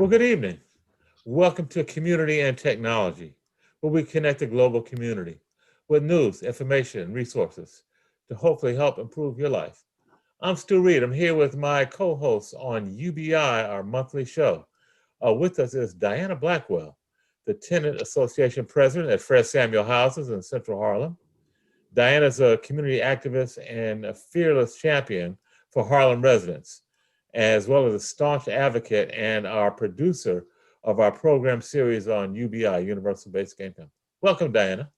Well, good evening. Welcome to Community and Technology, where we connect the global community with news, information, and resources to hopefully help improve your life. I'm Stu Reid. I'm here with my co-hosts on UBI, our monthly show. With us is Diana Blackwell, the Tenant Association President at Fred Samuel Houses in Central Harlem. Diana's a community activist and a fearless champion for Harlem residents, as well as a staunch advocate and our producer of our program series on UBI, Universal Basic Income. Welcome, Diana.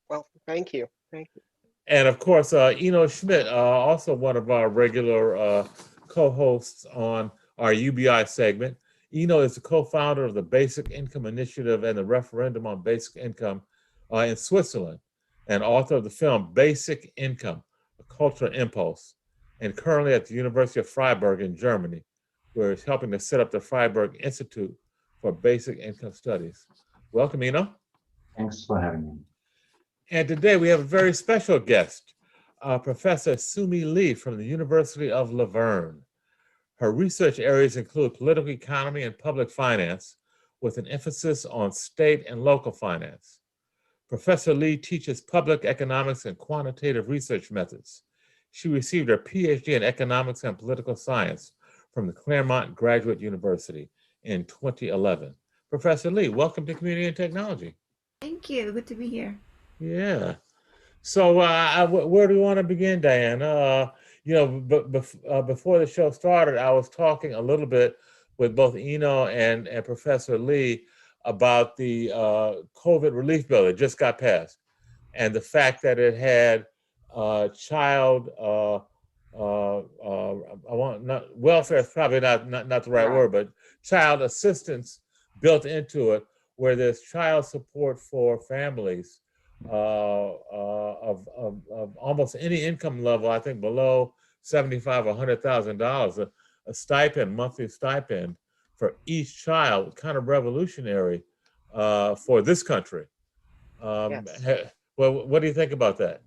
Well, thank you. Thank you. And of course, Enno Schmidt, also one of our regular co-hosts on our UBI segment. Enno is the co-founder of the Basic Income Initiative and the Referendum on Basic Income in Switzerland, and author of the film Basic Income, A Cultural Impulse, and currently at the University of Freiburg in Germany, where he's helping to set up the Freiburg Institute for Basic Income Studies. Welcome, Enno. Thanks for having me. And today we have a very special guest, Professor Soomi Lee from the University of Laverne. Her research areas include political economy and public finance, with an emphasis on state and local finance. Professor Lee teaches public economics and quantitative research methods. She received her PhD in economics and political science from the Claremont Graduate University in 2011. Professor Lee, welcome to Community and Technology. Thank you. Good to be here. Yeah. So where do you want to begin, Diana? Before the show started, I was talking a little bit with both Enno and Professor Lee about the COVID relief bill that just got passed, and the fact that it had child welfare is probably not the right word, but child assistance built into it, where there's child support for families of almost any income level, I think below $75,000 or $100,000, a stipend, monthly stipend for each child, kind of revolutionary for this country. Yes. Well, what do you think about that?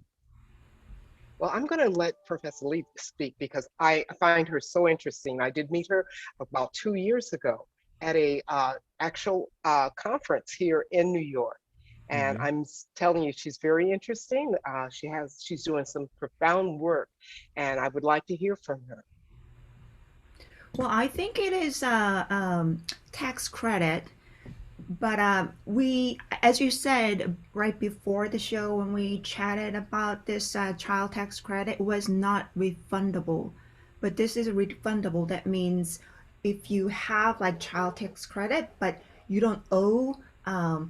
Well, I'm going to let Professor Lee speak because I find her so interesting. I did meet her about 2 years ago at a actual conference here in New York. And I'm telling you, she's very interesting. She's doing some profound work, and I would like to hear from her. Well, I think it is tax credit, but we, as you said right before the show when we chatted about this child tax credit, was not refundable. But this is refundable. That means if you have like child tax credit, but you don't owe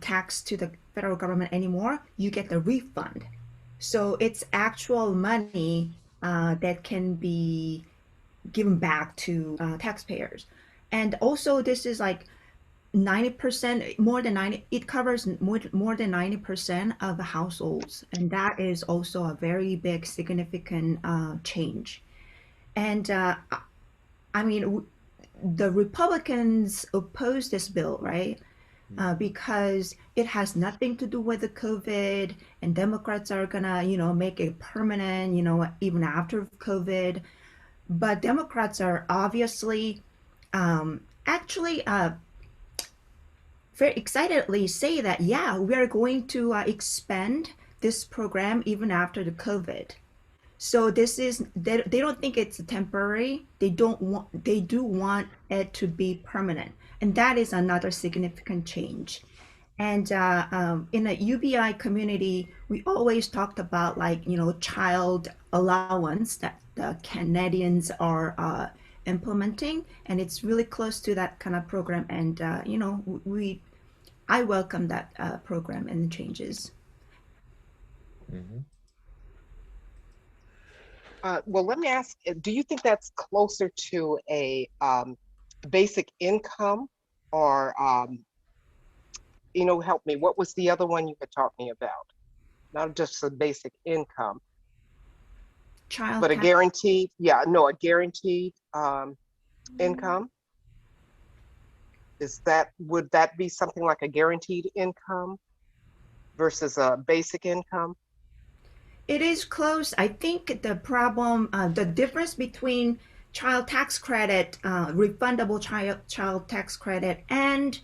tax to the federal government anymore, you get the refund. So it's actual money that can be given back to taxpayers. And also this is like 90%, more than 90, it covers more than 90% of the households. And that is also a very big, significant change. And I mean, the Republicans oppose this bill, right? Because it has nothing to do with the COVID, and Democrats are gonna, make it permanent, even after COVID. But Democrats are obviously actually very excitedly say that, yeah, we are going to expand this program even after the COVID. So this is, they don't think it's temporary. They do want it to be permanent. And that is another significant change. And in the UBI community, we always talked about child allowance that the Canadians are implementing, and it's really close to that kind of program. And I welcome that program and the changes. Well, let me ask, do you think that's closer to a basic income, or help me, what was the other one you had taught me about? Not just a basic income, but a guaranteed, a guaranteed income. Would that be something like a guaranteed income versus a basic income? It is close. I think the problem, the difference between child tax credit, refundable child tax credit, and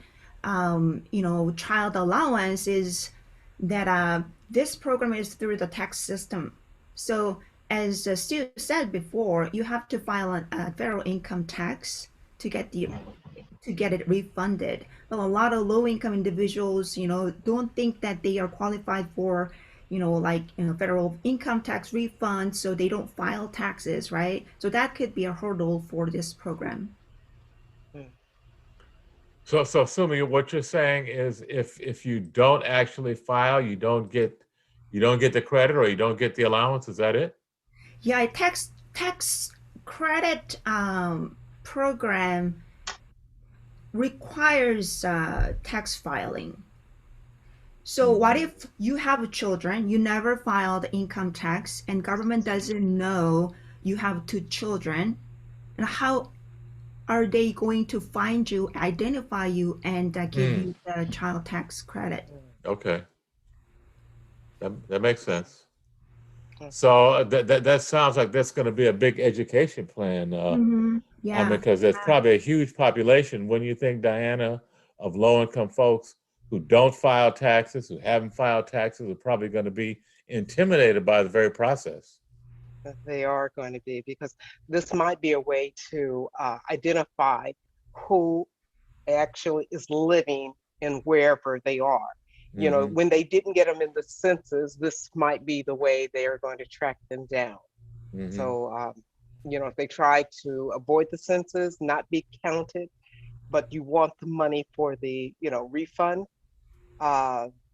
child allowance is that this program is through the tax system. So as Stu said before, you have to file a federal income tax to get it refunded. But a lot of low income individuals, don't think that they are qualified for, federal income tax refund, so they don't file taxes, right? So that could be a hurdle for this program. So Sumi, what you're saying is if you don't actually file, you don't get the credit or you don't get the allowance. Is that it? Yeah, a tax credit program requires tax filing. So what if you have children, you never filed income tax, and government doesn't know you have two children, and how are they going to find you, identify you, and give you the child tax credit? Okay, that makes sense. So that sounds like that's going to be a big education plan. Yeah. Because there's probably a huge population. When you think, Diana, of low-income folks who don't file taxes, who haven't filed taxes, are probably going to be intimidated by the very process. They are going to be, because this might be a way to identify who actually is living in wherever they are. When they didn't get them in the census, this might be the way they are going to track them down. So, if they try to avoid the census, not be counted, but you want the money for the, refund,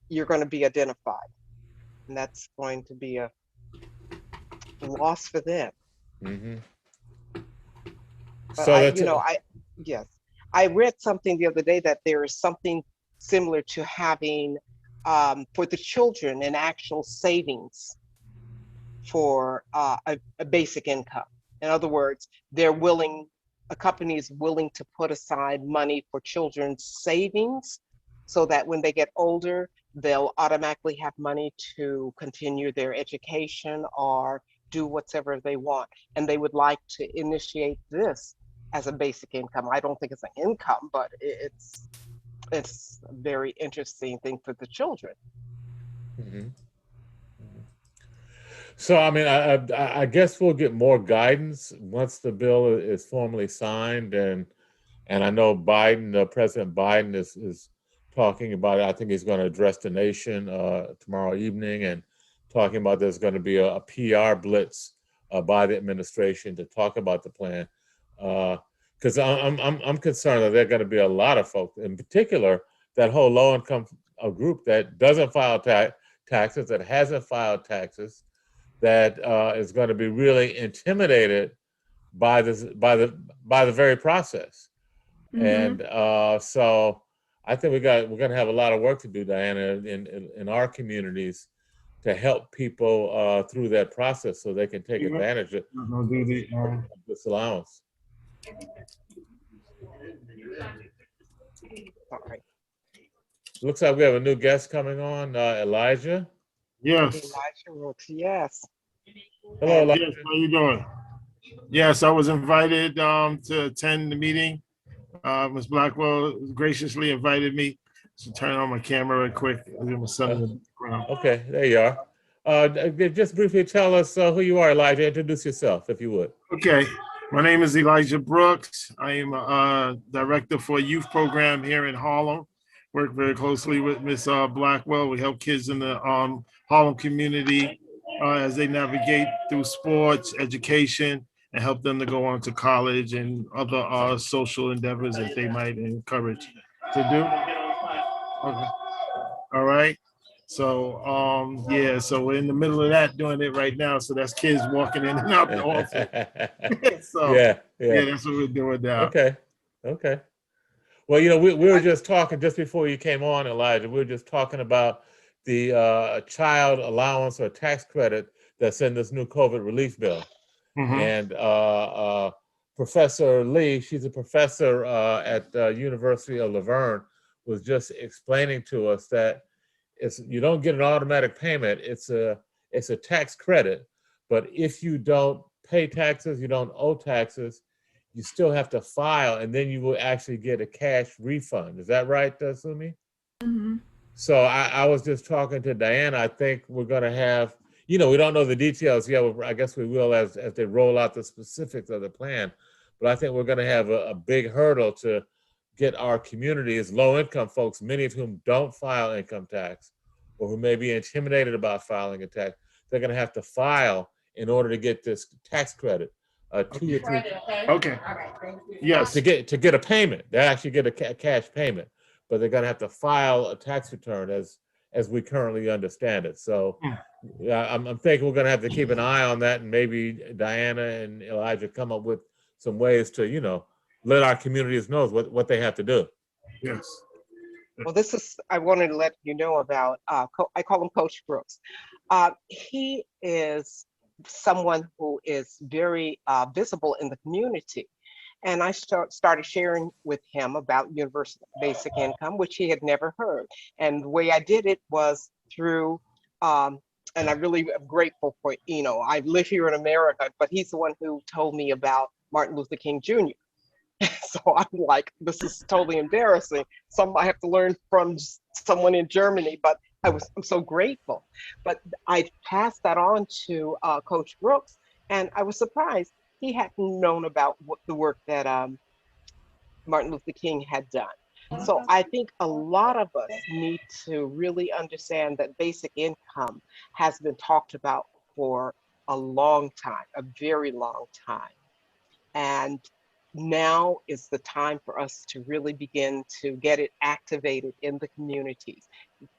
you're going to be identified. And that's going to be a loss for them. But yes, I read something the other day that there is something similar to having for the children an actual savings for a basic income. In other words, a company is willing to put aside money for children's savings so that when they get older, they'll automatically have money to continue their education or do whatever they want. And they would like to initiate this as a basic income. I don't think it's an income, but it's a very interesting thing for the children. So, I guess we'll get more guidance once the bill is formally signed, and I know President Biden is talking about it. I think he's going to address the nation tomorrow evening, and talking about there's going to be a PR blitz by the administration to talk about the plan. Because I'm concerned that there are going to be a lot of folks, in particular, that whole low-income group that doesn't file taxes, that hasn't filed taxes, that is going to be really intimidated by the very process. And so I think we're going to have a lot of work to do, Diana, in our communities to help people through that process so they can take advantage of this allowance. All right. Looks like we have a new guest coming on, Elijah. Yes. Elijah Rooks, yes. Hello, Elijah. Yes, how you doing? Yes, I was invited to attend the meeting. Ms. Blackwell graciously invited me to turn on my camera real quick. My son in the background. Okay, there you are. Just briefly tell us who you are, Elijah. Introduce yourself, if you would. Okay, my name is Elijah Brooks. I am a director for a youth program here in Harlem. Work very closely with Ms. Blackwell. We help kids in the Harlem community as they navigate through sports, education, and help them to go on to college and other social endeavors that they might encourage to do. Okay. All right. So yeah, so we're in the middle of that, doing it right now. So that's kids walking in and out the office. So yeah, that's what we're doing now. Okay. Well, we were just talking just before you came on, Elijah. We were just talking about the child allowance or tax credit that's in this new COVID relief bill. And Professor Lee, she's a professor at the University of Laverne, was just explaining to us that you don't get an automatic payment. It's a tax credit, but if you don't pay taxes, you don't owe taxes, you still have to file, and then you will actually get a cash refund. Is that right, Soomi? Mm-hmm. So I was just talking to Diana. I think we're going to have, we don't know the details yet. I guess we will as they roll out the specifics of the plan. But I think we're going to have a big hurdle to get our community as low-income folks, many of whom don't file income tax or who may be intimidated about filing a tax. They're going to have to file in order to get this tax credit. 2 or 3. Okay. Yes. To get a payment, they actually get a cash payment, but they're going to have to file a tax return as we currently understand it. So I'm thinking we're going to have to keep an eye on that, and maybe Diana and Elijah come up with some ways to let our communities know what they have to do. Yes. Well, I wanted to let you know about, I call him Coach Brooks. He is someone who is very visible in the community. And I started sharing with him about universal basic income, which he had never heard. And the way I did it was through, and I really am grateful for, I live here in America, but he's the one who told me about Martin Luther King Jr. So I'm like, this is totally embarrassing. I have to learn from someone in Germany, but I'm so grateful. But I passed that on to Coach Brooks, and I was surprised he hadn't known about the work that Martin Luther King had done. So I think a lot of us need to really understand that basic income has been talked about for a long time, a very long time. And now is the time for us to really begin to get it activated in the communities.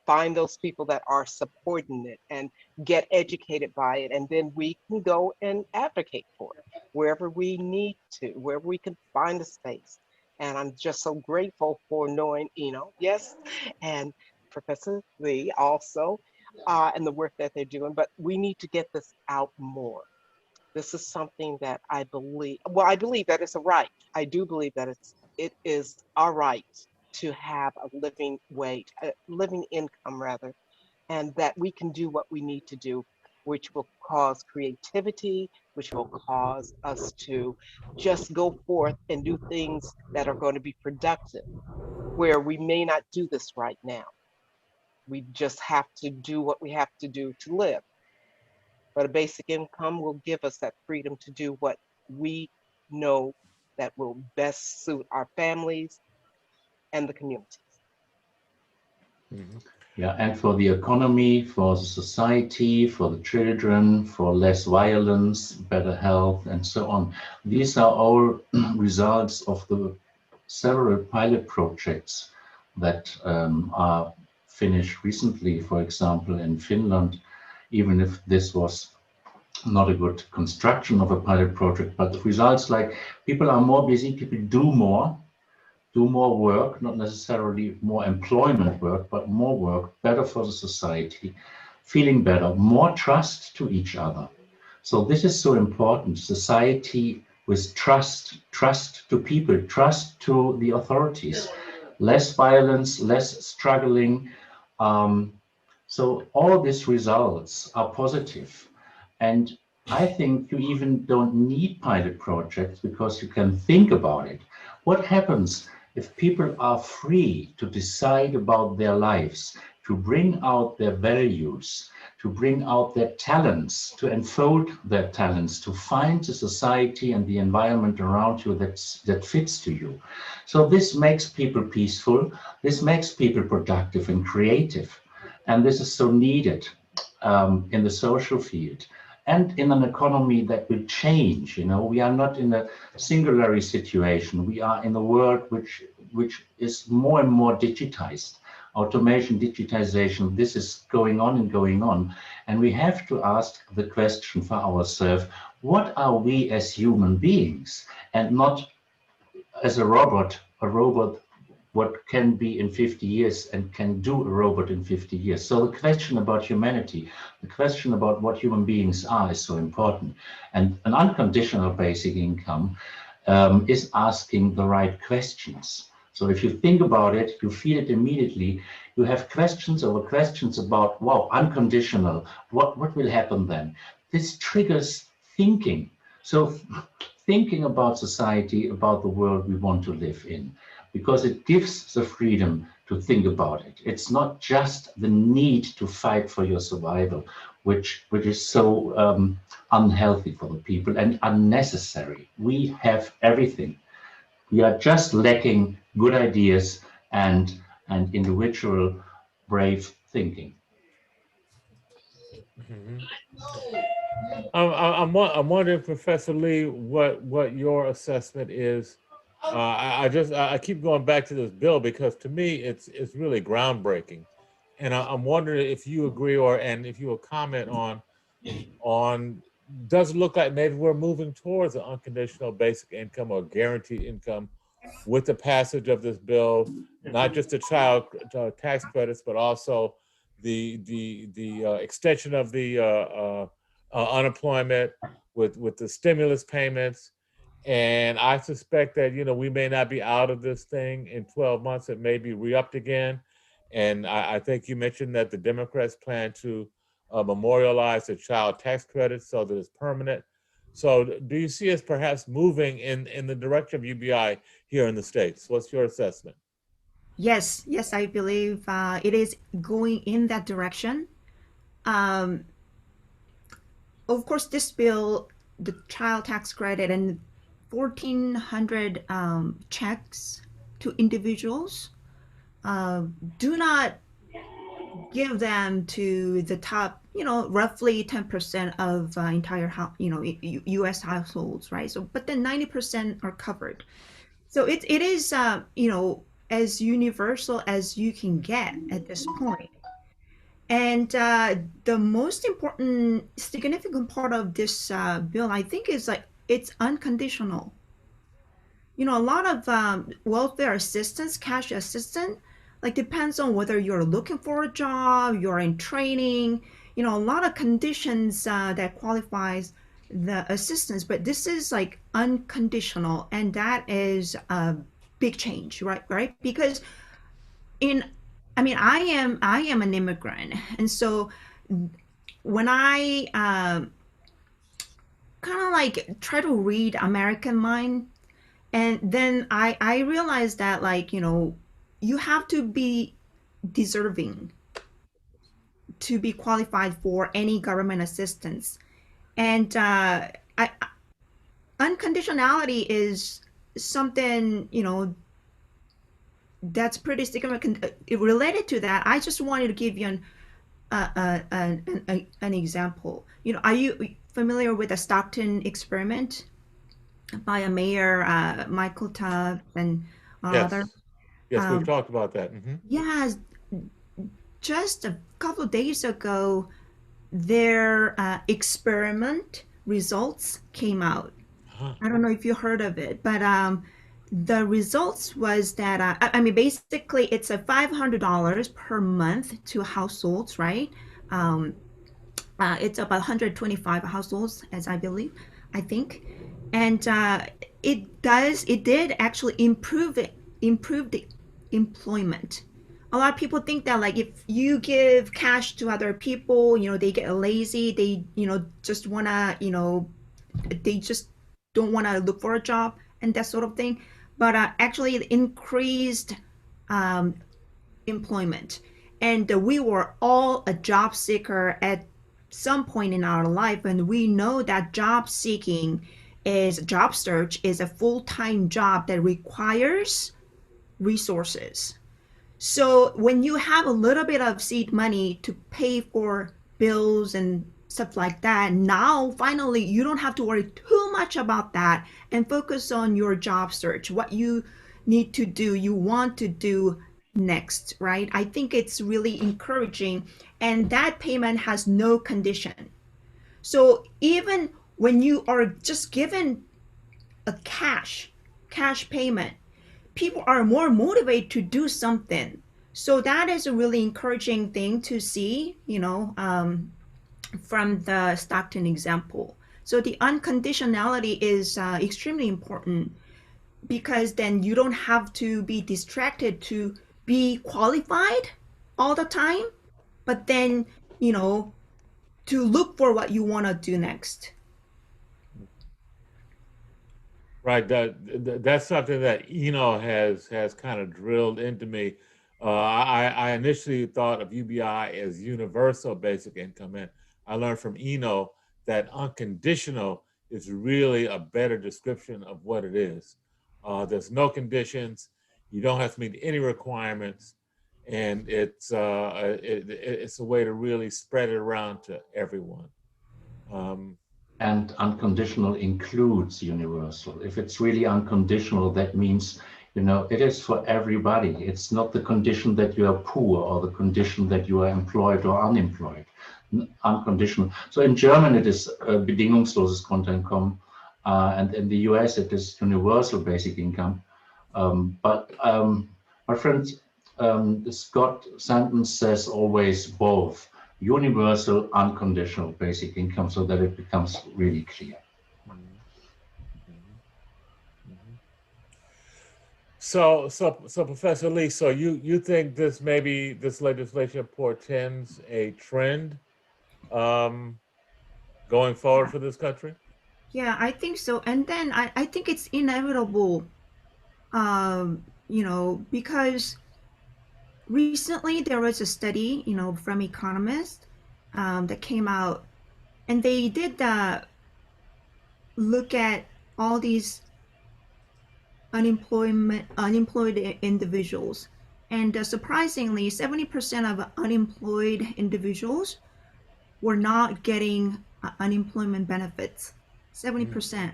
Find those people that are supporting it and get educated by it. And then we can go and advocate for it wherever we need to, wherever we can find a space. And I'm just so grateful for knowing Enno, yes, and Professor Lee also, and the work that they're doing. But we need to get this out more. This is something that I believe that it's a right. I do believe that it is our right to have a living wage, a living income rather, and that we can do what we need to do, which will cause creativity, which will cause us to just go forth and do things that are going to be productive, where we may not do this right now. We just have to do what we have to do to live. But a basic income will give us that freedom to do what we know that will best suit our families and the communities. Mm-hmm. Yeah, and for the economy, for the society, for the children, for less violence, better health, and so on. These are all results of the several pilot projects that are finished recently, for example, in Finland, even if this was not a good construction of a pilot project, but the results like people are more busy, people do more work, not necessarily more employment work, but more work, better for the society, feeling better, more trust to each other. So this is so important. Society with trust to people, trust to the authorities, less violence, less struggling. So all these results are positive. And I think you even don't need pilot projects because you can think about it. What happens if people are free to decide about their lives, to bring out their values, to bring out their talents, to unfold their talents, to find the society and the environment around you that fits to you? So this makes people peaceful, this makes people productive and creative. And this is so needed in the social field and in an economy that will change. We are not in a singular situation. We are in a world which is more and more digitized. Automation, digitization, this is going on. And we have to ask the question for ourselves, what are we as human beings? And not as a robot, what can be in 50 years and can do a robot in 50 years. So the question about humanity, the question about what human beings are is so important. And an unconditional basic income is asking the right questions. So if you think about it, you feel it immediately. You have questions over questions about, wow, unconditional, what will happen then? This triggers thinking. So thinking about society, about the world we want to live in, because it gives the freedom to think about it. It's not just the need to fight for your survival, which is so unhealthy for the people and unnecessary. We have everything. We are just lacking good ideas and individual brave thinking. Mhm. I'm wondering, Professor Lee, what your assessment is. I keep going back to this bill because to me it's really groundbreaking, and I'm wondering if you agree and if you will comment on does it look like maybe we're moving towards an unconditional basic income or guaranteed income with the passage of this bill, not just the child tax credits, but also the extension of the unemployment with the stimulus payments. And I suspect that we may not be out of this thing in 12 months. It may be re-upped again. And I think you mentioned that the Democrats plan to memorialize the child tax credit so that it's permanent. So do you see us perhaps moving in the direction of UBI here in the States? What's your assessment? Yes, yes, I believe it is going in that direction. Um, of course, this bill, the child tax credit and 1,400 checks to individuals, uh, do not give them to the top, roughly 10% of entire, U.S. households, right? So, but then 90% are covered. So it is, as universal as you can get at this point. And the most important, significant part of this bill, I think, is like it's unconditional. A lot of welfare assistance, cash assistance, like depends on whether you're looking for a job, you're in training, a lot of conditions that qualifies the assistance. But this is like unconditional, and that is a big change, right? Right? Because in, I mean, I am an immigrant, and so when I kind of like try to read American mind, and then I realized that, like, you have to be deserving to be qualified for any government assistance. And unconditionality is something, that's pretty significant. Related to that, I just wanted to give you an example. Are you familiar with the Stockton experiment by a mayor, Michael Tubbs and other? Yes. Yes, we've Um, talked about that. yeah, just a couple of days ago, their experiment results came out. Uh-huh. I don't know if you heard of it, but the results was that I mean, basically, it's a $500 per month to households, right? Um, it's about 125 households, as I believe, I think, and it did actually improve the employment. A lot of people think that, like, if you give cash to other people, they get lazy. They, just wanna, they just don't want to look for a job and that sort of thing. But actually, it increased um, employment. And we were all a job seeker at some point in our life, and we know that job search is a full-time job that requires resources. So when you have a little bit of seed money to pay for bills and stuff like that, now finally you don't have to worry too much about that and focus on your job search, what you need to do, you want to do next, right? I think it's really encouraging, and that payment has no condition. So even when you are just given a cash payment, people are more motivated to do something. So that is a really encouraging thing to see, from the Stockton example. So the unconditionality is extremely important, because then you don't have to be distracted to be qualified all the time, but then, to look for what you want to do next. Right. That's something that Enno has kind of drilled into me. I initially thought of UBI as universal basic income, and I learned from Enno that unconditional is really a better description of what it is. There's no conditions. You don't have to meet any requirements, and it's a way to really spread it around to everyone. And unconditional includes universal. If it's really unconditional, that means, it is for everybody. It's not the condition that you are poor or the condition that you are employed or unemployed. Unconditional. So in German, it is bedingungsloses Grundeinkommen, and in the US, it is universal basic income. But my friend, the Scott sentence says always both. Universal, unconditional basic income, so that it becomes really clear. So Professor Lee, so you think this legislation portends a trend going forward for this country? Yeah, I think so. And then I think it's inevitable, because recently there was a study, from economists that came out, and they did look at all these unemployed individuals, and surprisingly, 70% of unemployed individuals were not getting unemployment benefits. 70%,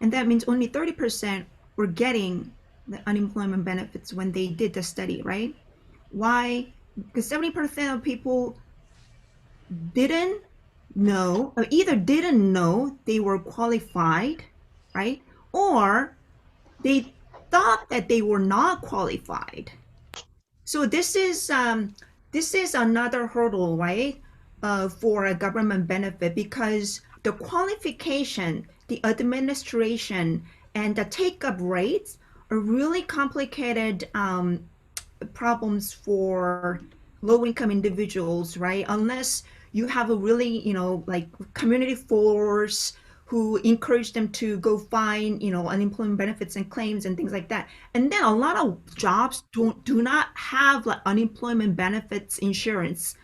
and that means only 30% were getting the unemployment benefits when they did the study, right? Why? Because 70% of people didn't know, or either didn't know they were qualified, right? Or they thought that they were not qualified. So this is another hurdle, right? For a government benefit, because the qualification, the administration, and the take-up rates are really complicated problems for low-income individuals, right? Unless you have a really, like community force who encourage them to go find, unemployment benefits and claims and things like that. And then a lot of jobs do not have like unemployment benefits insurance.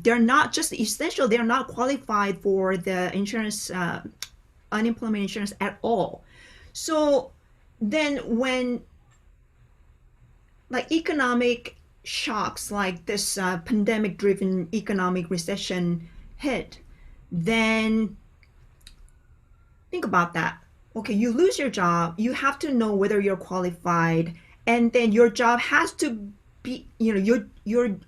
They're not just essential. They're not qualified for the insurance, unemployment insurance at all. So then when like economic shocks like this pandemic driven economic recession hit, then think about that. Okay, you lose your job, you have to know whether you're qualified, and then your job has to be, your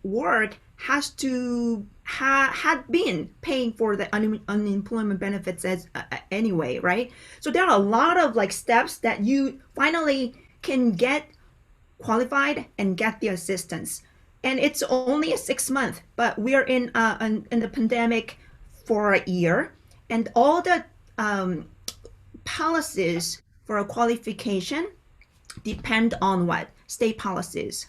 work has to had been paying for the unemployment benefits as anyway, right? So there are a lot of like steps that you finally can get qualified and get the assistance. And it's only a 6 month, but we are in the pandemic for a year, and all the policies for a qualification depend on what state policies.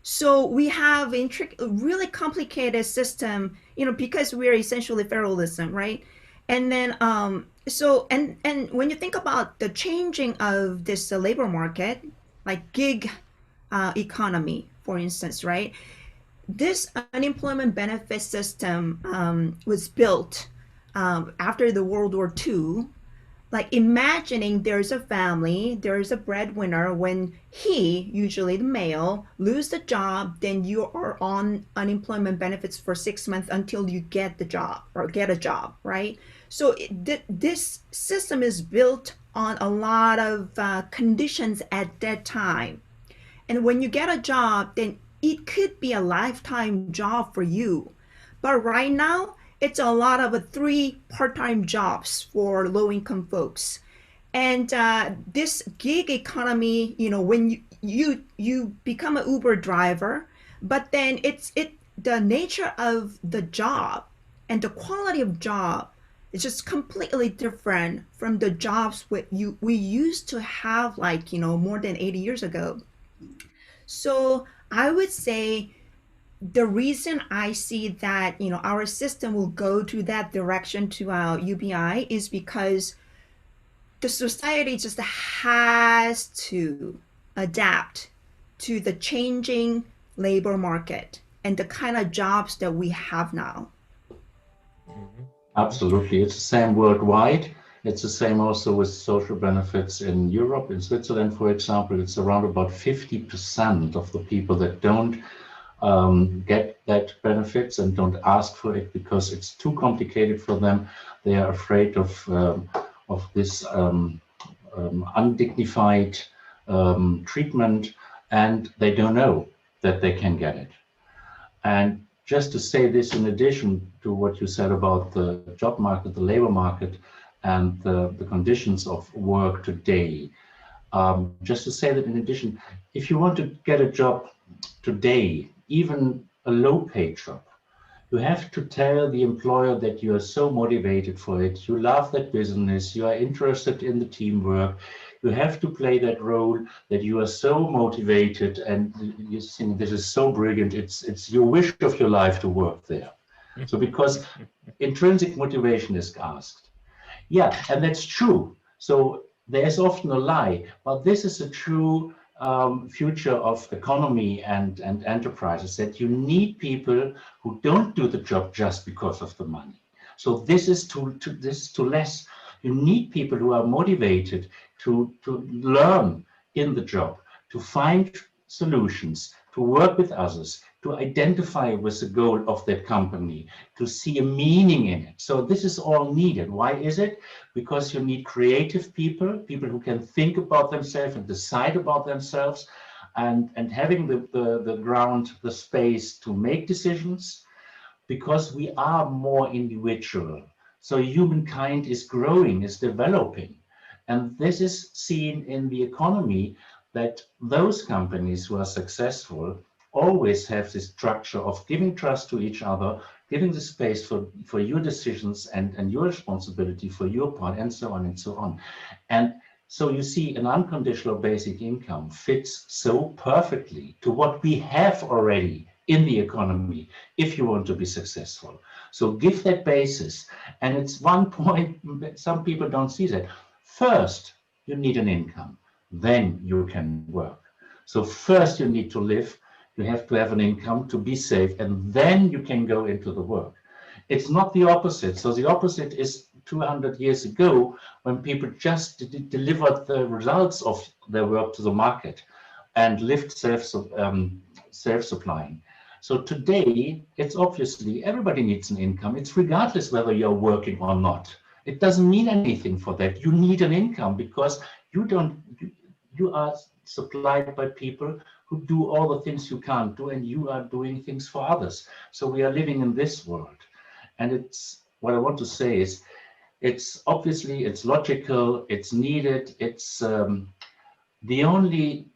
So we have a really complicated system, because we're essentially federalism, right? And then and when you think about the changing of this labor market, like gig economy, for instance, right? This unemployment benefit system was built after the World War II, like imagining there's a family, there's a breadwinner. When he, usually the male, lose the job, then you are on unemployment benefits for 6 months until you get the job or get a job, right? So this system is built on a lot of conditions at that time. And when you get a job, then it could be a lifetime job for you. But right now, it's a lot of 3 part-time jobs for low-income folks. And this gig economy, when you become an Uber driver, but then the nature of the job and the quality of job is just completely different from the jobs we used to have, like, more than 80 years ago. So I would say the reason I see that our system will go to that direction to UBI is because the society just has to adapt to the changing labor market and the kind of jobs that we have now. Absolutely. It's the same worldwide. It's the same also with social benefits in Europe. In Switzerland, for example, it's around about 50% of the people that don't get that benefits and don't ask for it because it's too complicated for them. They are afraid of this undignified treatment, and they don't know that they can get it. And just to say this, in addition to what you said about the job market, the labor market, and the conditions of work today, just to say that in addition, if you want to get a job today, even a low-paid job, you have to tell the employer that you are so motivated for it, you love that business, you are interested in the teamwork, you have to play that role, that you are so motivated and you think this is so brilliant, it's your wish of your life to work there. So because intrinsic motivation is asked. Yeah, and that's true. So there's often a lie, but this is a true future of economy and enterprises, that you need people who don't do the job just because of the money. So this is to less. You need people who are motivated to learn in the job, to find solutions, to work with others, to identify with the goal of that company, to see a meaning in it. So this is all needed. Why is it? Because you need creative people, people who can think about themselves and decide about themselves, and having the ground, the space to make decisions, because we are more individual. So humankind is growing, is developing. And this is seen in the economy, that those companies who are successful always have this structure of giving trust to each other, giving the space for your decisions and your responsibility for your part, and so on and so on. And so you see, an unconditional basic income fits so perfectly to what we have already in the economy if you want to be successful. So give that basis. And it's one point, some people don't see that. First, you need an income, then you can work. So first you need to live, you have to have an income to be safe, and then you can go into the work. It's not the opposite. So the opposite is 200 years ago, when people just delivered the results of their work to the market and lived self-supplying. So today, it's obviously everybody needs an income. It's regardless whether you're working or not. It doesn't mean anything for that. You need an income because you are supplied by people who do all the things you can't do, and you are doing things for others. So we are living in this world. And it's, what I want to say is, it's obviously, it's logical, it's needed, it's the only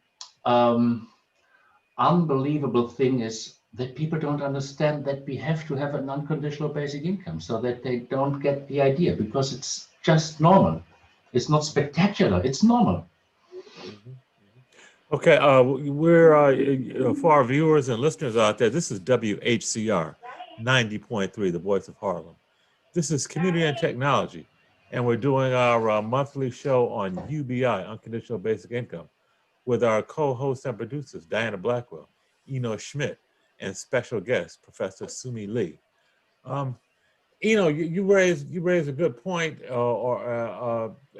unbelievable thing is that people don't understand that we have to have an unconditional basic income, so that they don't get the idea, because it's just normal. It's not spectacular, it's normal. Okay, we're for our viewers and listeners out there, this is WHCR 90.3, the voice of Harlem. This is Community and Technology, and we're doing our monthly show on UBI, Unconditional Basic Income, with our co-hosts and producers, Diana Blackwell, Enno Schmidt, and special guest, Professor Soomi Lee. Enno, you raised a good point,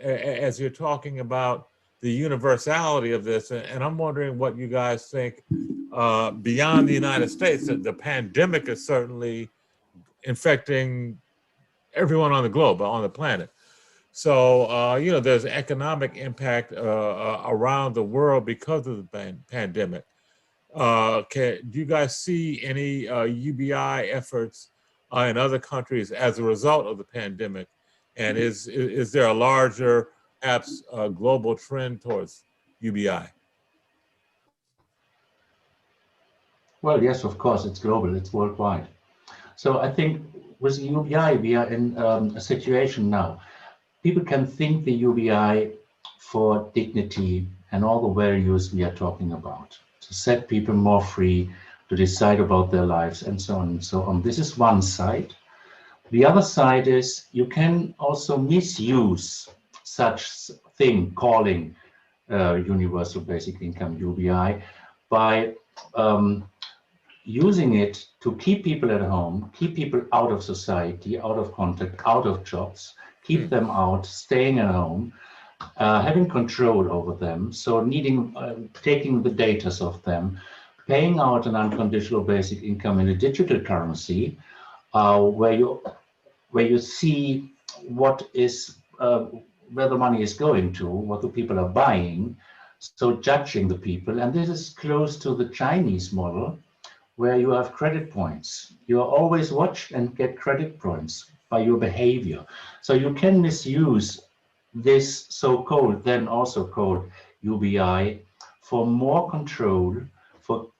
as you're talking about the universality of this, and I'm wondering what you guys think beyond the United States. That the pandemic is certainly infecting everyone on the globe, on the planet. So, there's economic impact around the world because of the pandemic. Do you guys see any UBI efforts in other countries as a result of the pandemic? And is there a larger, perhaps, global trend towards UBI? Well, yes, of course, it's global, it's worldwide. So I think with the UBI, we are in a situation now. People can think the UBI for dignity and all the values we are talking about, to set people more free, to decide about their lives, and so on and so on. This is one side. The other side is you can also misuse such thing calling universal basic income UBI by using it to keep people at home, keep people out of society, out of contact, out of jobs, keep them out, staying at home, having control over them, so needing, taking the data of them, paying out an unconditional basic income in a digital currency, where you see what is where the money is going to, what the people are buying, so judging the people. And this is close to the Chinese model, where you have credit points. You are always watched and get credit points by your behavior. So you can misuse this so-called, then also called UBI, for more control, for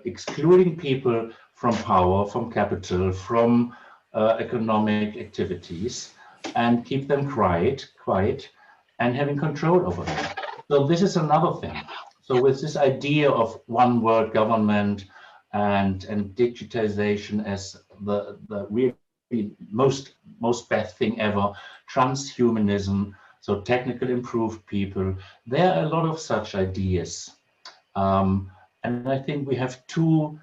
excluding people from power, from capital, from economic activities, and keep them quiet, and having control over them. So this is another thing. So with this idea of one world government and digitization as the really most best thing ever, transhumanism, so technical improved people, there are a lot of such ideas. And I think we have two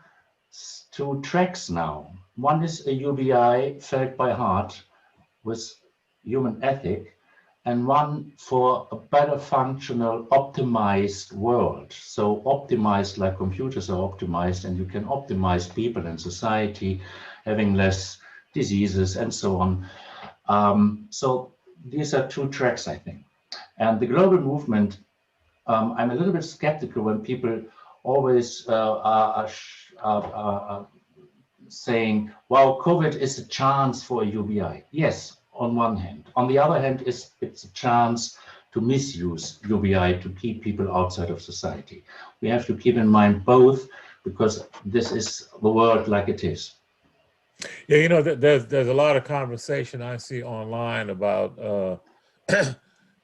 tracks now. One is a UBI felt by heart with human ethic, and one for a better functional, optimized world. So optimized like computers are optimized, and you can optimize people and society, having less diseases and so on. So these are two tracks, I think. And the global movement, I'm a little bit skeptical when people always are saying, well, COVID is a chance for a UBI. Yes, on one hand. On the other hand, it's a chance to misuse UBI to keep people outside of society. We have to keep in mind both, because this is the world like it is. Yeah, you know, there's a lot of conversation I see online about the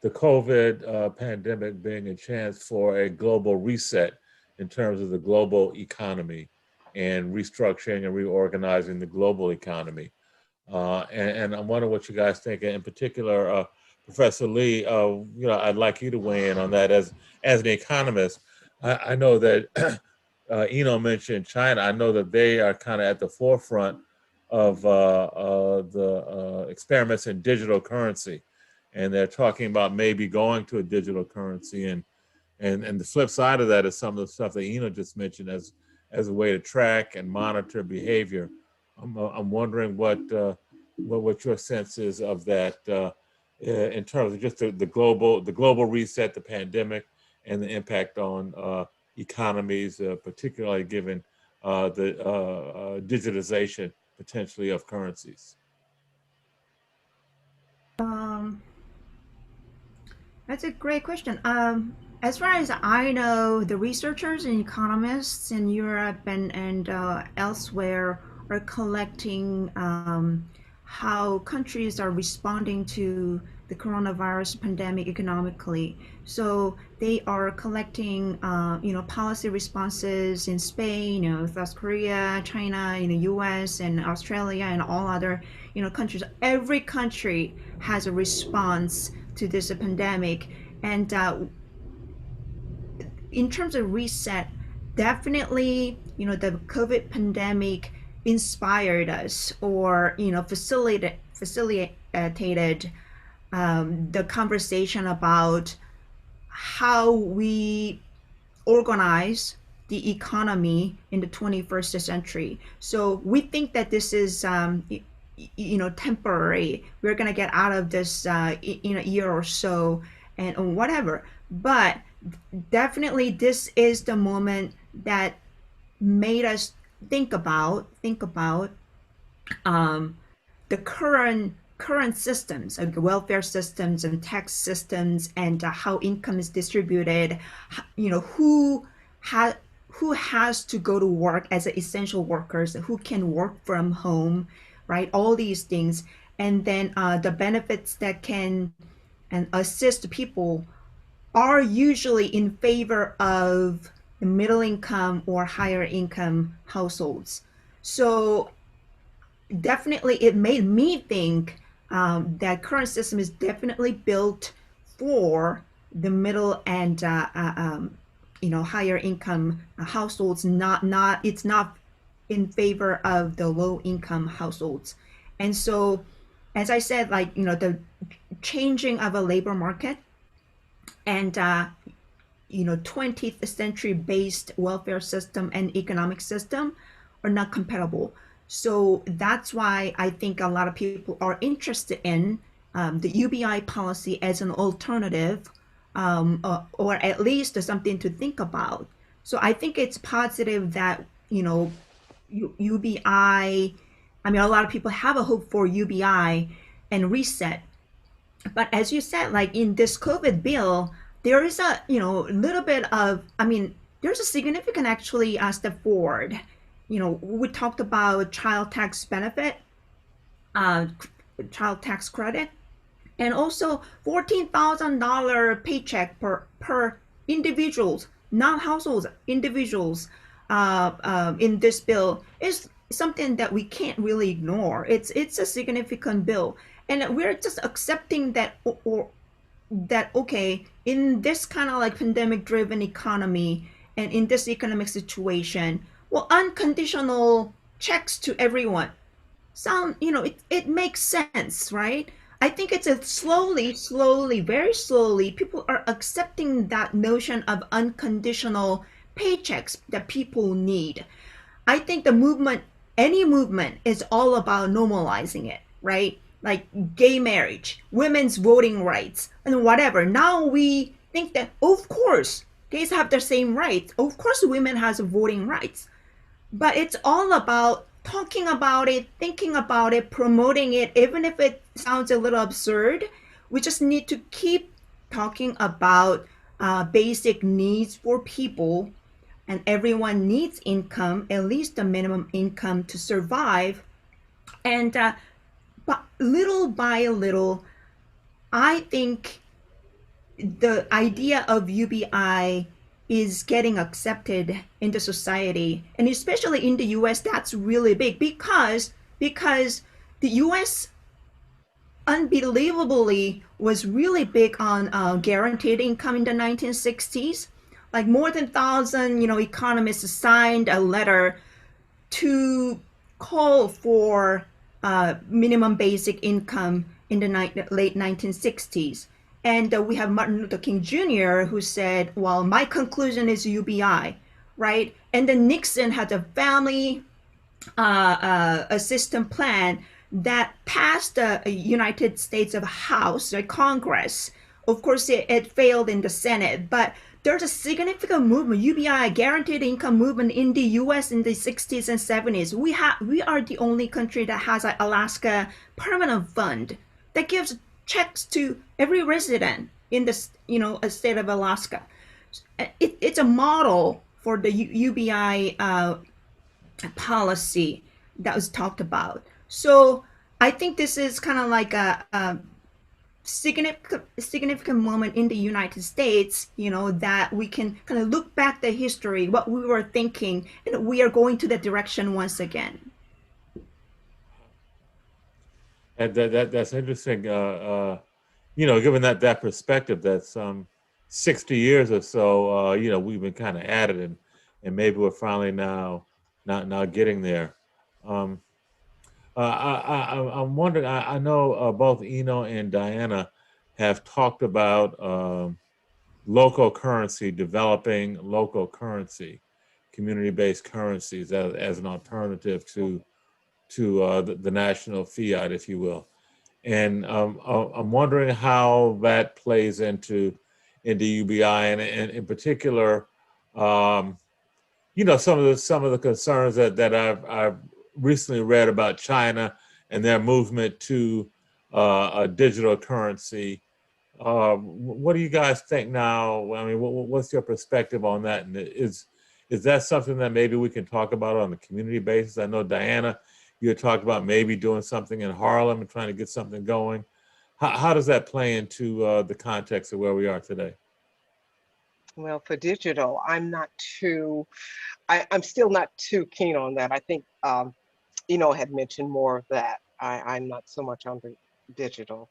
COVID pandemic being a chance for a global reset in terms of the global economy and restructuring and reorganizing the global economy. And I'm wondering what you guys think. In particular, Professor Lee, you know, I'd like you to weigh in on that as an economist. I know that Enno mentioned China. I know that they are kind of at the forefront of the experiments in digital currency, and they're talking about maybe going to a digital currency. And the flip side of that is some of the stuff that Enno just mentioned as a way to track and monitor behavior. I'm wondering what your sense is of that in terms of just the global reset, the pandemic, and the impact on economies, particularly given the digitization potentially of currencies. That's a great question. As far as I know, the researchers and economists in Europe and elsewhere are collecting how countries are responding to the coronavirus pandemic economically. So they are collecting, policy responses in Spain, South Korea, China, U.S. and Australia and all other, countries. Every country has a response to this pandemic, and in terms of reset, definitely, the COVID pandemic inspired us, or facilitated the conversation about how we organize the economy in the 21st century. So we think that this is temporary. We're gonna get out of this in a year or so, and whatever. But definitely, this is the moment that made us think about the current systems, like welfare systems and tax systems, and how income is distributed. Who has to go to work as essential workers, who can work from home, right? All these things, and then the benefits that can and assist people are usually in favor of the middle income or higher income households. So definitely it made me think that current system is definitely built for the middle and higher income households. It's not in favor of the low income households. And so, as I said, like the changing of a labor market and 20th century based welfare system and economic system are not compatible. So that's why I think a lot of people are interested in the UBI policy as an alternative, or at least something to think about. So I think it's positive that UBI. I mean, a lot of people have a hope for UBI and reset, but as you said, like in this COVID bill, there is a little bit of, I mean, there's a significant actually step forward. We talked about child tax benefit, uh, child tax credit, and also $14,000 paycheck per individuals, not households, individuals, in this bill is something that we can't really ignore. It's a significant bill, and we're just accepting that, or that okay, in this kind of like pandemic driven economy and in this economic situation, well, unconditional checks to everyone sound, it makes sense, right? I think it's a slowly, very slowly, people are accepting that notion of unconditional paychecks that people need. I think the movement, any movement, is all about normalizing it, right? Like gay marriage, women's voting rights, and whatever. Now we think that, of course, gays have the same rights. Of course, women has voting rights. But it's all about talking about it, thinking about it, promoting it, even if it sounds a little absurd. We just need to keep talking about basic needs for people, and everyone needs income, at least the minimum income to survive. And but little by little, I think the idea of UBI is getting accepted in the society, and especially in the US. That's really big because the US unbelievably was really big on guaranteed income in the 1960s. Like more than 1,000 economists signed a letter to call for minimum basic income in the late 1960s. And we have Martin Luther King Jr., who said, well, my conclusion is UBI, right? And then Nixon had a family assistance plan that passed the United States of House, Congress. Of course, it failed in the Senate, but there's a significant movement, UBI, guaranteed income movement in the U.S. in the 60s and 70s. We are the only country that has an Alaska permanent fund that gives checks to every resident in the a state of Alaska. It's a model for the UBI policy that was talked about. So I think this is kind of like a significant moment in the United States, that we can kind of look back the history, what we were thinking, and we are going to that direction once again. And that's interesting. Given that perspective, that's 60 years or so. We've been kind of at it, and maybe we're finally now getting there. I'm wondering. I know both Enno and Diana have talked about local currency, developing local currency, community-based currencies as an alternative to the national fiat, if you will. And I'm wondering how that plays into UBI, and in particular, some of the concerns that I've recently read about China and their movement to a digital currency. What do you guys think now? I mean, what's your perspective on that? And is that something that maybe we can talk about on a community basis? I know, Diana, you had talked about maybe doing something in Harlem and trying to get something going. How does that play into the context of where we are today? Well, for digital, I'm still not too keen on that. I think Enno had mentioned more of that. I'm not so much on digital?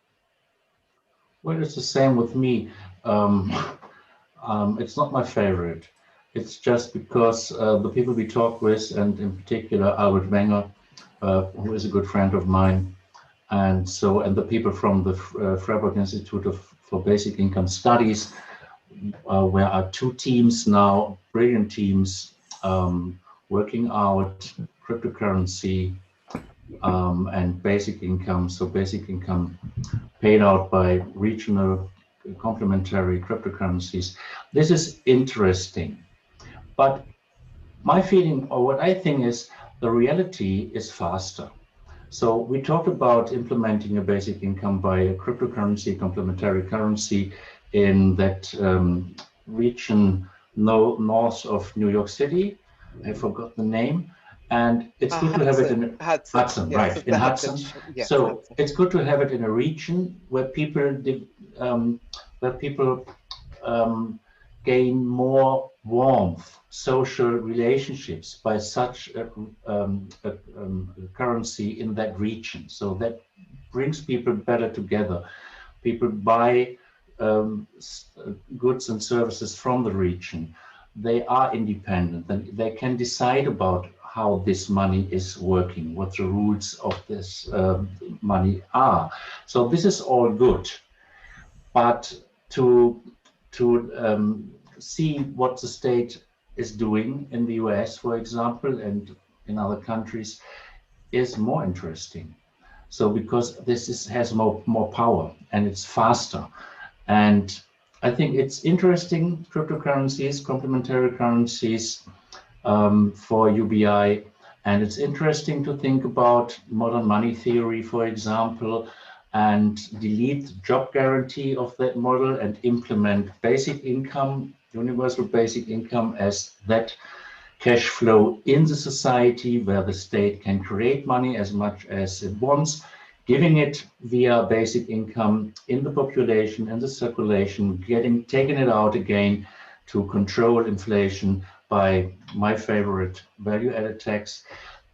Well, it's the same with me. It's not my favorite. It's just because the people we talk with, and in particular Albert Wenger, who is a good friend of mine, and the people from the Freiburg Institute for Basic Income Studies, where are two teams now, brilliant teams, working out cryptocurrency and basic income. So basic income paid out by regional complementary cryptocurrencies. This is interesting, but my feeling, or what I think, is the reality is faster. So we talked about implementing a basic income by a cryptocurrency, complementary currency in that region north of New York City. I forgot the name. And it's good to have it in Hudson, yes, right? In Hudson. Yes, so Hudson. It's good to have it in a region where people gain more warmth, social relationships by such a currency in that region. So that brings people better together. People buy goods and services from the region. They are independent and they can decide about how this money is working, what the rules of this money are. So this is all good. But to see what the state is doing in the US, for example, and in other countries, is more interesting. So because this has more power and it's faster. And I think it's interesting, cryptocurrencies, complementary currencies for UBI. And it's interesting to think about modern money theory, for example, and delete the job guarantee of that model and implement basic income, universal basic income, as that cash flow in the society where the state can create money as much as it wants, giving it via basic income in the population and the circulation, taking it out again to control inflation by my favorite value-added tax.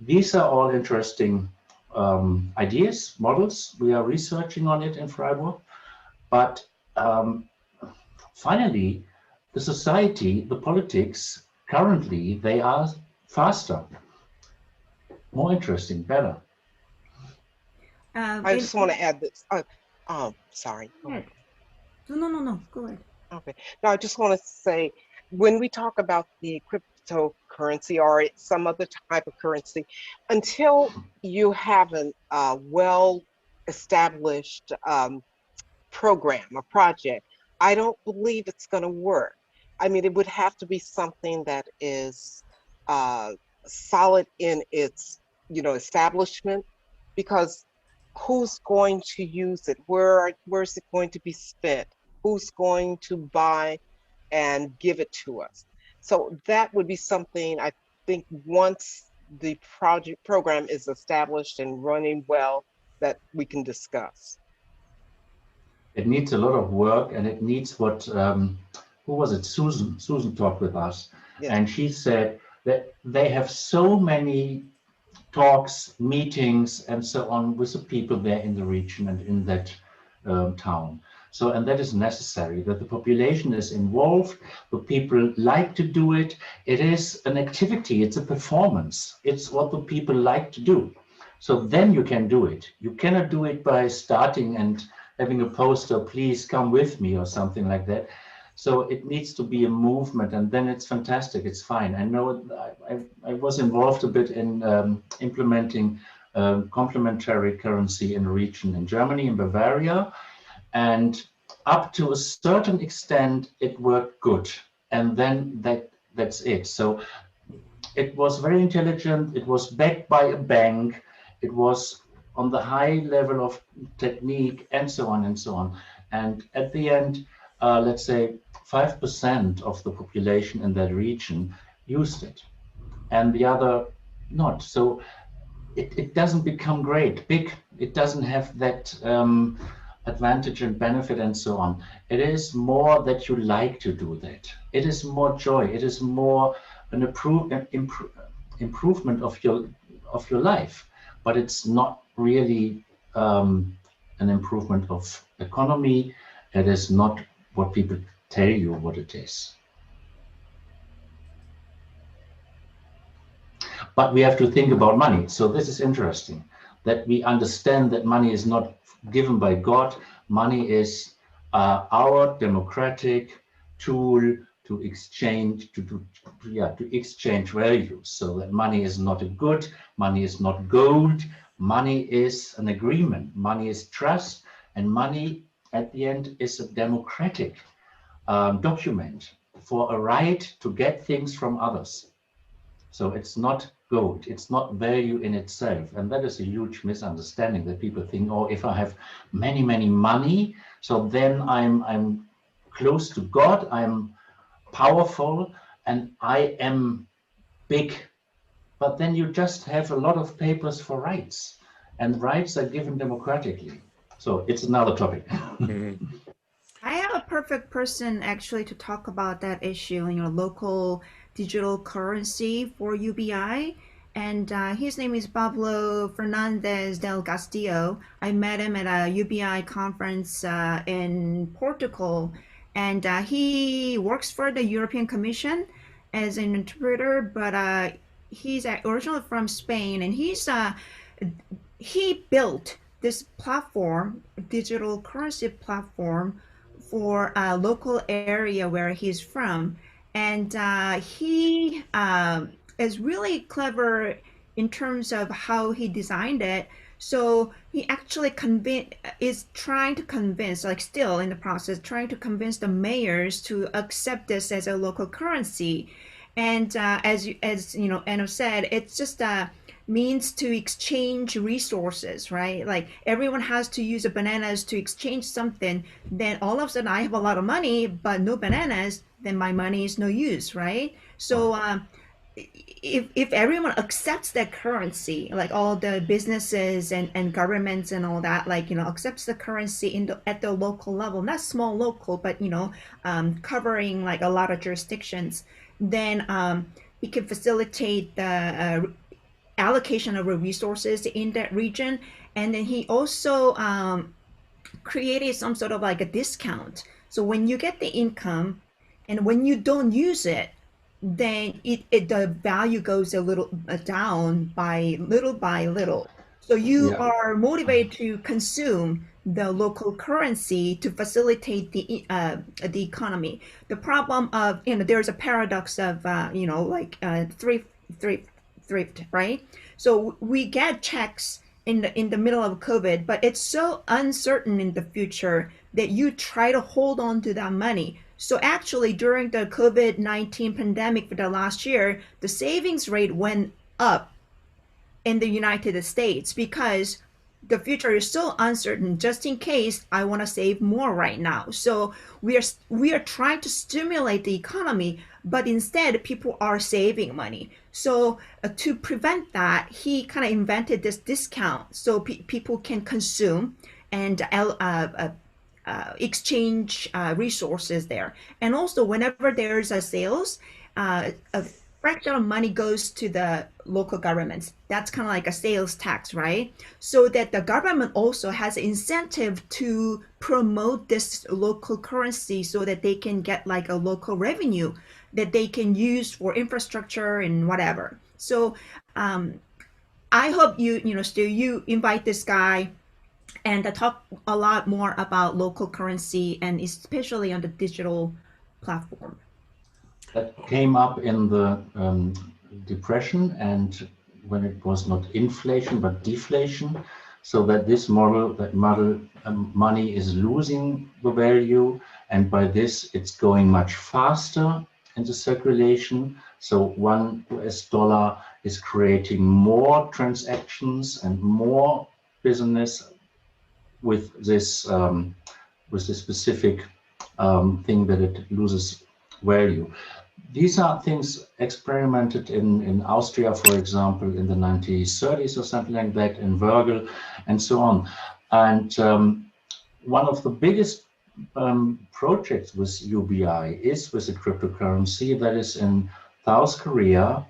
These are all interesting ideas, models. We are researching on it in Freiburg, but finally, the society, the politics, currently, they are faster, more interesting, better. I just want to add this. Sorry. No. Go ahead. Okay. Now, I just want to say, when we talk about the cryptocurrency or some other type of currency, until you have a well-established program, a project, I don't believe it's going to work. I mean, it would have to be something that is solid in its, establishment, because who's going to use it? Where's it going to be spent? Who's going to buy and give it to us? So that would be something I think once the program is established and running well, that we can discuss. It needs a lot of work, and it needs what, who was it? Susan talked with us, Yes. And she said that they have so many talks, meetings, and so on with the people there in the region and in that town. So, and that is necessary, that the population is involved, the people like to do it. It is an activity, it's a performance. It's what the people like to do. So then you can do it. You cannot do it by starting and having a poster, please come with me or something like that. So it needs to be a movement, and then it's fantastic, it's fine. I know I was involved a bit in implementing complementary currency in a region in Germany, in Bavaria, and up to a certain extent, it worked good. And then that's it. So it was very intelligent, it was backed by a bank, it was on the high level of technique, and so on and so on. And at the end, let's say 5% of the population in that region used it, and the other not. So it doesn't become big. It doesn't have that advantage and benefit and so on. It is more that you like to do that. It is more joy. It is more an improvement of your life. But it's not really an improvement of economy. It is not what people tell you what it is. But we have to think about money. So this is interesting, that we understand that money is not given by God. Money is our democratic tool to exchange, to exchange values. So that money is not a good, money is not gold, money is an agreement, money is trust, and money at the end is a democratic document for a right to get things from others. So it's not gold, it's not value in itself. And that is a huge misunderstanding, that people think, oh, if I have many, many money, so then I'm close to God, I'm powerful, and I am big. But then you just have a lot of papers for rights, and rights are given democratically. So it's another topic. I have a perfect person actually to talk about that issue in your local digital currency for UBI. And his name is Pablo Fernandez del Gastillo. I met him at a UBI conference in Portugal. And he works for the European Commission as an interpreter, but he's originally from Spain. And he built this platform, digital currency platform, for a local area where he's from. And he is really clever in terms of how he designed it. So he actually is trying to convince, like still in the process, trying to convince the mayors to accept this as a local currency. And as you know, Enno said, it's just a means to exchange resources, right? Like everyone has to use bananas to exchange something. Then all of a sudden I have a lot of money, but no bananas, then my money is no use, right? So if everyone accepts that currency, like all the businesses and governments and all that, like, you know, accepts the currency at the local level, not small local, but, you know, covering like a lot of jurisdictions, then it can facilitate the allocation of resources in that region. And then he also created some sort of like a discount. So when you get the income and when you don't use it, then the value goes a little down by little. So you are motivated to consume the local currency to facilitate the economy. The problem of, you know, there's a paradox of you know, like thrift, right? So we get checks in the middle of COVID, but it's so uncertain in the future that you try to hold on to that money. So actually during the COVID-19 pandemic for the last year, the savings rate went up in the United States because the future is so uncertain. Just in case, I want to save more right now. So we are trying to stimulate the economy, but instead people are saving money. So to prevent that, he kind of invented this discount so people can consume and exchange resources there. And also whenever there's a sales, a fraction of money goes to the local governments. That's kind of like a sales tax, right? So that the government also has incentive to promote this local currency so that they can get like a local revenue that they can use for infrastructure and whatever. So I hope you invite this guy and talk a lot more about local currency and especially on the digital platform. That came up in the depression, and when it was not inflation but deflation, so that this model, money is losing the value, and by this it's going much faster into circulation. So $1 is creating more transactions and more business with this specific thing that it loses value. These are things experimented in Austria, for example, in the 1930s or something like that, in Virgil and so on. And one of the biggest projects with UBI is with a cryptocurrency that is in South Korea.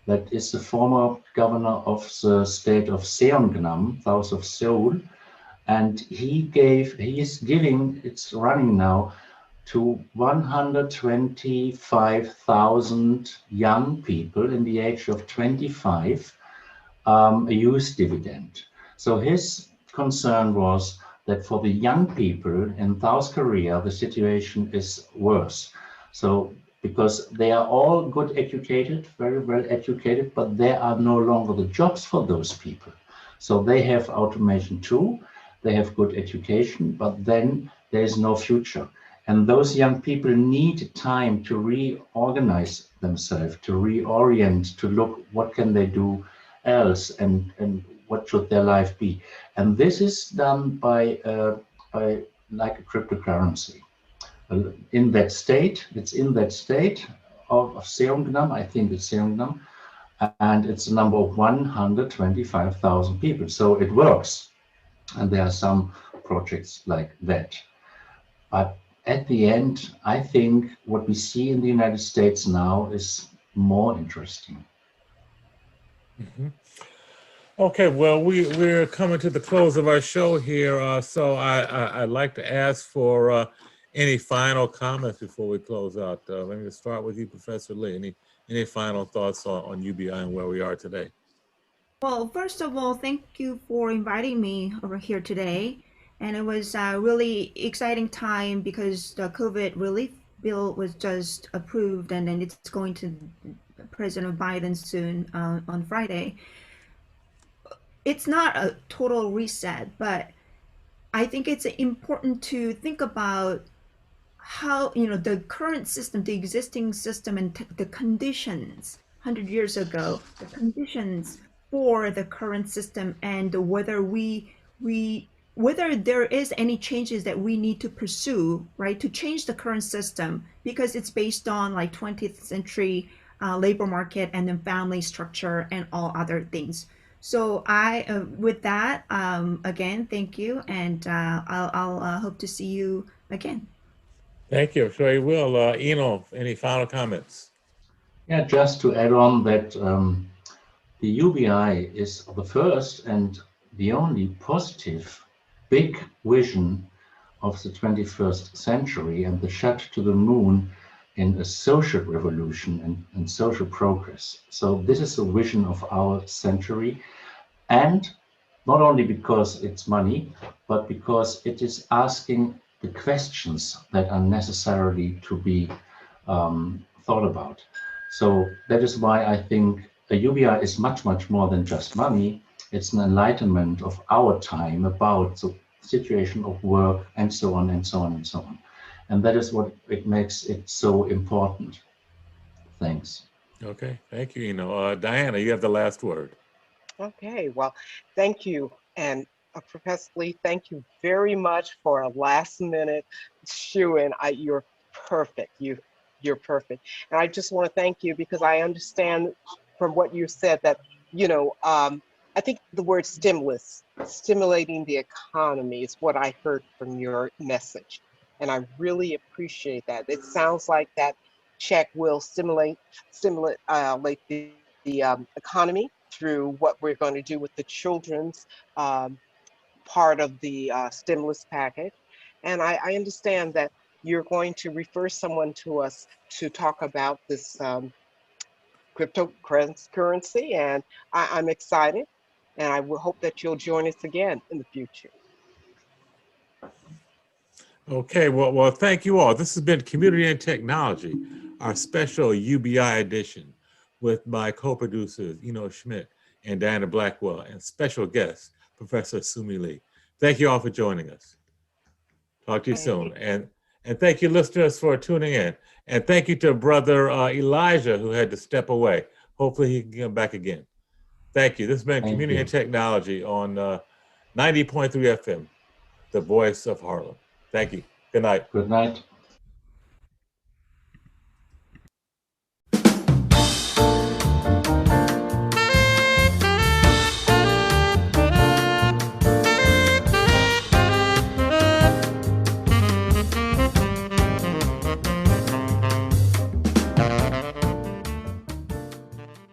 That is the former governor of the state of Seongnam, south of Seoul. And he is giving, it's running now, to 125,000 young people in the age of 25 a youth dividend. So his concern was that for the young people in South Korea, the situation is worse. So because they are all good educated, very well educated, but there are no longer the jobs for those people. So they have automation too, they have good education, but then there is no future. And those young people need time to reorganize themselves, to reorient, to look what can they do else, and what should their life be. And this is done by like a cryptocurrency. In that state, it's in that state of Seongnam, I think it's Seongnam, and it's a number of 125,000 people. So it works. And there are some projects like that. But at the end, I think what we see in the United States now is more interesting. Mm-hmm. Okay, well, we're coming to the close of our show here, so I'd like to ask for any final comments before we close out. Let me start with you, Professor Lee. Any final thoughts on UBI and where we are today? Well, first of all, thank you for inviting me over here today. And it was a really exciting time because the COVID relief bill was just approved, and then it's going to President Biden soon on Friday. It's not a total reset, but I think it's important to think about how, the current system, the existing system, and the conditions 100 years ago, the conditions for the current system, and whether there is any changes that we need to pursue, right, to change the current system, because it's based on like 20th century labor market and then family structure and all other things. So with that, again, thank you, and I'll hope to see you again. Thank you. Sure you will. Enno, any final comments? Yeah, just to add on that the UBI is the first and the only positive big vision of the 21st century, and the shot to the moon in a social revolution and social progress. So this is the vision of our century, and not only because it's money, but because it is asking the questions that are necessarily to be thought about. So that is why I think a UBI is much, much more than just money. It's an enlightenment of our time about the situation of work and so on and so on and so on. And that is what it makes it so important. Thanks. Okay, thank you, Enno. Diana, you have the last word. Okay, well, thank you. And Professor Lee, thank you very much for a last minute shoe-in. You're perfect. You're perfect. And I just want to thank you because I understand from what you said that, I think the word stimulus, stimulating the economy, is what I heard from your message. And I really appreciate that. It sounds like that check will stimulate the economy through what we're going to do with the children's part of the stimulus package. And I understand that you're going to refer someone to us to talk about this cryptocurrency, and I'm excited, and I will hope that you'll join us again in the future. Okay, well, thank you all. This has been Community and Technology, our special UBI edition with my co-producers, Enno Schmidt and Diana Blackwell, and special guest, Professor Soomi Lee. Thank you all for joining us. Talk to you soon. And thank you, listeners, for tuning in. And thank you to Brother Elijah, who had to step away. Hopefully he can come back again. Thank you. This has been Community and Technology on 90.3 FM, the voice of Harlem. Thank you. Good night. Good night.